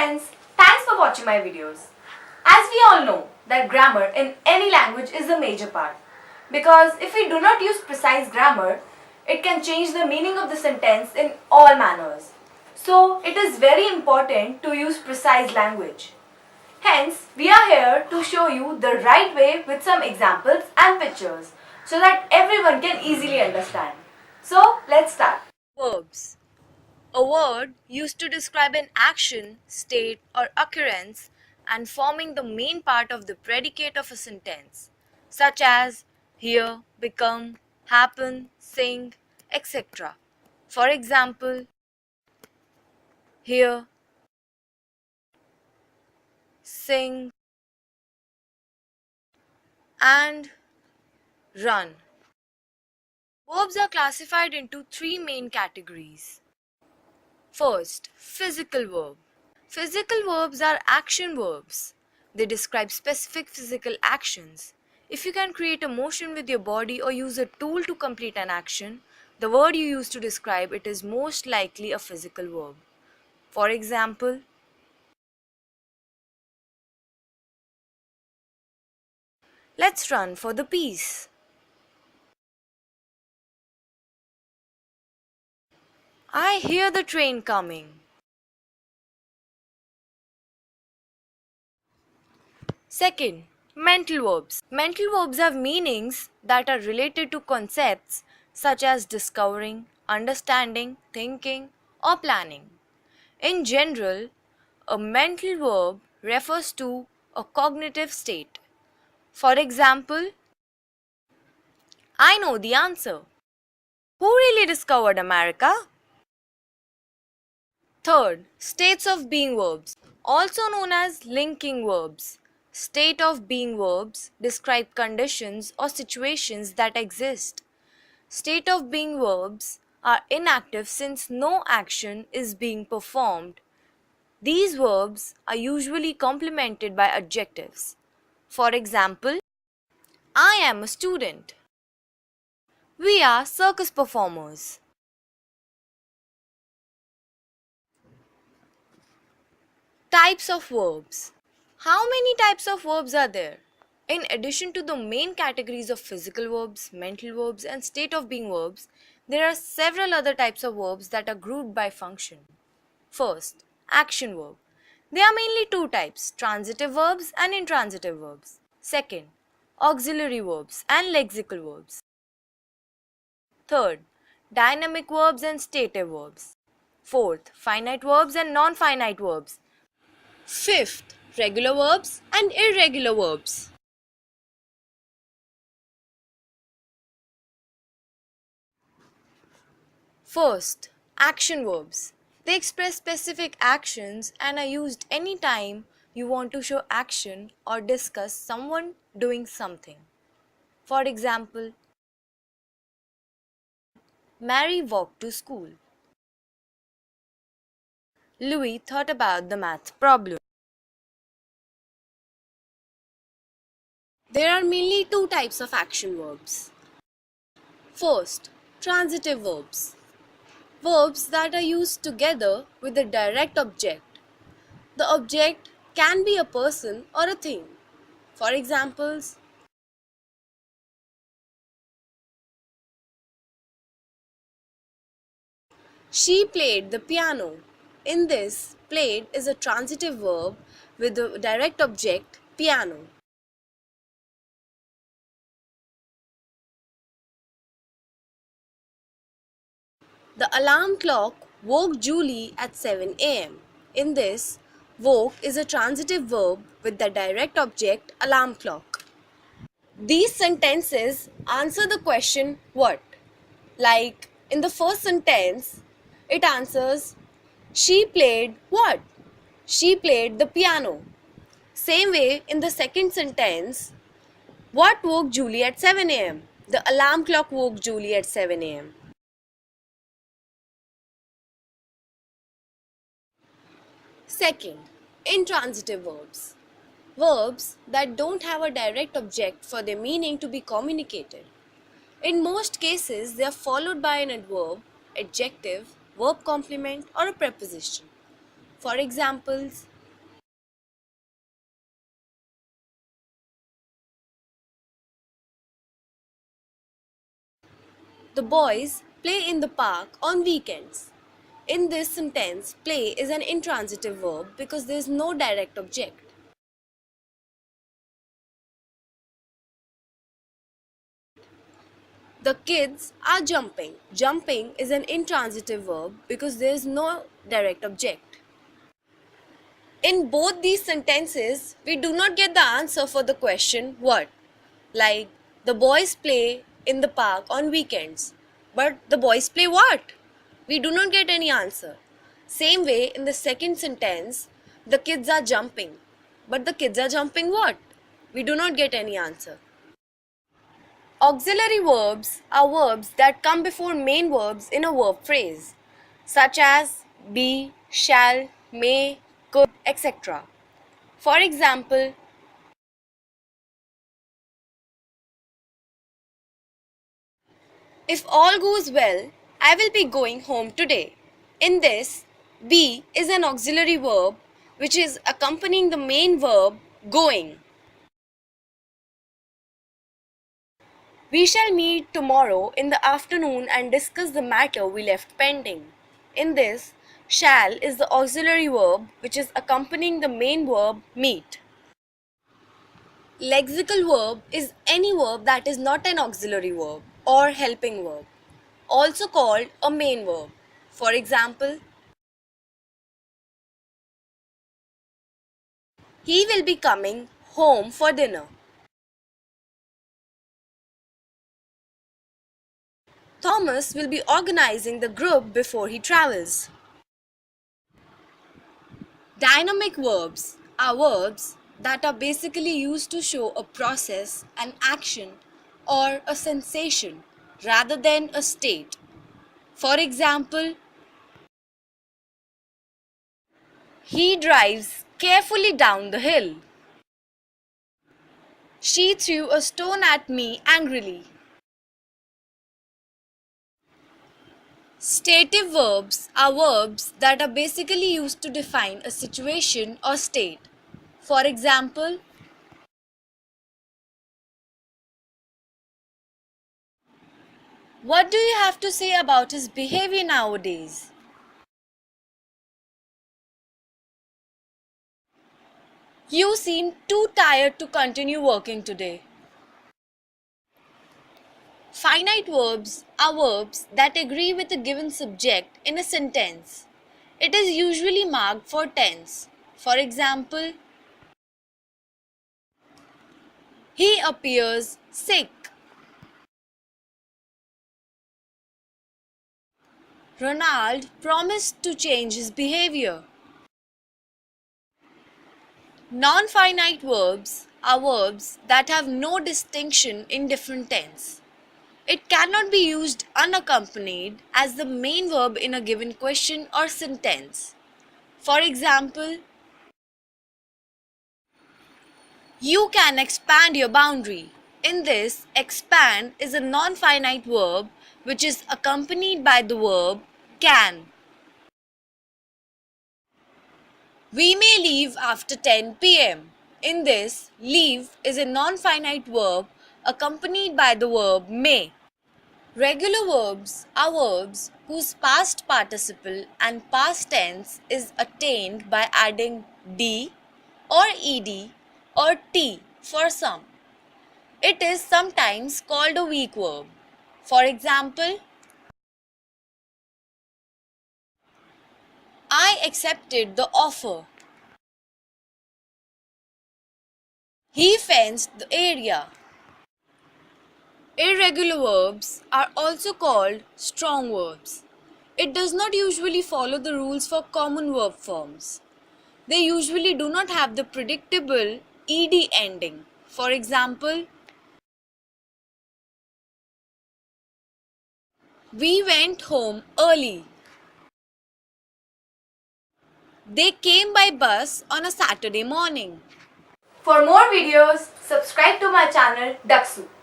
friends, thanks for watching my videos. As we all know that grammar in any language is a major part, because if we do not use precise grammar, it can change the meaning of the sentence in all manners. So it is very important to use precise language. Hence, we are here to show you the right way with some examples and pictures so that everyone can easily understand. So let's start. Verbs. A word used to describe an action, state, or occurrence and forming the main part of the predicate of a sentence, such as hear, become, happen, sing, etc. For example, hear, sing, and run. Verbs are classified into three main categories. First, physical verb. Physical verbs are action verbs. They describe specific physical actions. If you can create a motion with your body or use a tool to complete an action, the word you use to describe it is most likely a physical verb. For example, let's run for the peace. I hear the train coming. Second, mental verbs. Mental verbs have meanings that are related to concepts such as discovering, understanding, thinking, or planning. In general, a mental verb refers to a cognitive state. For example, I know the answer. Who really discovered America? Third, states of being verbs, also known as linking verbs. State of being verbs describe conditions or situations that exist. State of being verbs are inactive since no action is being performed. These verbs are usually complemented by adjectives. For example, I am a student. We are circus performers. Types of verbs. How many types of verbs are there? In addition to the main categories of physical verbs, mental verbs, and state of being verbs, there are several other types of verbs that are grouped by function. First, action verb. There are mainly two types, transitive verbs and intransitive verbs. Second, auxiliary verbs and lexical verbs. Third, dynamic verbs and stative verbs. Fourth, finite verbs and non-finite verbs. Fifth, regular verbs and irregular verbs. First, action verbs. They express specific actions and are used anytime you want to show action or discuss someone doing something. For example, Mary walked to school. Louis thought about the math problem. There are mainly two types of action verbs. First, transitive verbs. Verbs that are used together with a direct object. The object can be a person or a thing. For examples, she played the piano. In this, played is a transitive verb with the direct object piano. The alarm clock woke Julie at 7 a.m. In this, woke is a transitive verb with the direct object alarm clock. These sentences answer the question what? Like in the first sentence, it answers she played what? She played the piano. Same way in the second sentence, what woke Julie at 7 a.m.? The alarm clock woke Julie at 7 a.m. Second, intransitive verbs. Verbs that don't have a direct object for their meaning to be communicated. In most cases, they are followed by an adverb, adjective, verb complement, or a preposition. For examples, The boys play in the park on weekends. In this sentence, play is an intransitive verb because there is no direct object. The kids are jumping. Jumping is an intransitive verb because there is no direct object. In both these sentences, we do not get the answer for the question what. Like, the boys play in the park on weekends. But the boys play what? We do not get any answer. Same way, in the second sentence, the kids are jumping. But the kids are jumping what? We do not get any answer. Auxiliary verbs are verbs that come before main verbs in a verb phrase, such as be, shall, may, could, etc. For example, if all goes well, I will be going home today. In this, be is an auxiliary verb which is accompanying the main verb going. We shall meet tomorrow in the afternoon and discuss the matter we left pending. In this, shall is the auxiliary verb which is accompanying the main verb meet. Lexical verb is any verb that is not an auxiliary verb or helping verb, also called a main verb. For example, he will be coming home for dinner. Thomas will be organizing the group before he travels. Dynamic verbs are verbs that are basically used to show a process, an action, or a sensation rather than a state. For example, he drives carefully down the hill. She threw a stone at me angrily. Stative verbs are verbs that are basically used to define a situation or state. For example, what do you have to say about his behavior nowadays? You seem too tired to continue working today. Finite verbs are verbs that agree with a given subject in a sentence. It is usually marked for tense. For example, he appears sick. Ronald promised to change his behavior. Non-finite verbs are verbs that have no distinction in different tense. It cannot be used unaccompanied as the main verb in a given question or sentence. For example, you can expand your boundary. In this, expand is a non-finite verb which is accompanied by the verb can. We may leave after 10 p.m. In this, leave is a non-finite verb accompanied by the verb may. Regular verbs are verbs whose past participle and past tense is attained by adding d or ed or t for some. It is sometimes called a weak verb. For example, I accepted the offer. He fenced the area. Irregular verbs are also called strong verbs. It does not usually follow the rules for common verb forms. They usually do not have the predictable ed ending. For example, we went home early. They came by bus on a Saturday morning. For more videos, subscribe to my channel Ducksoup.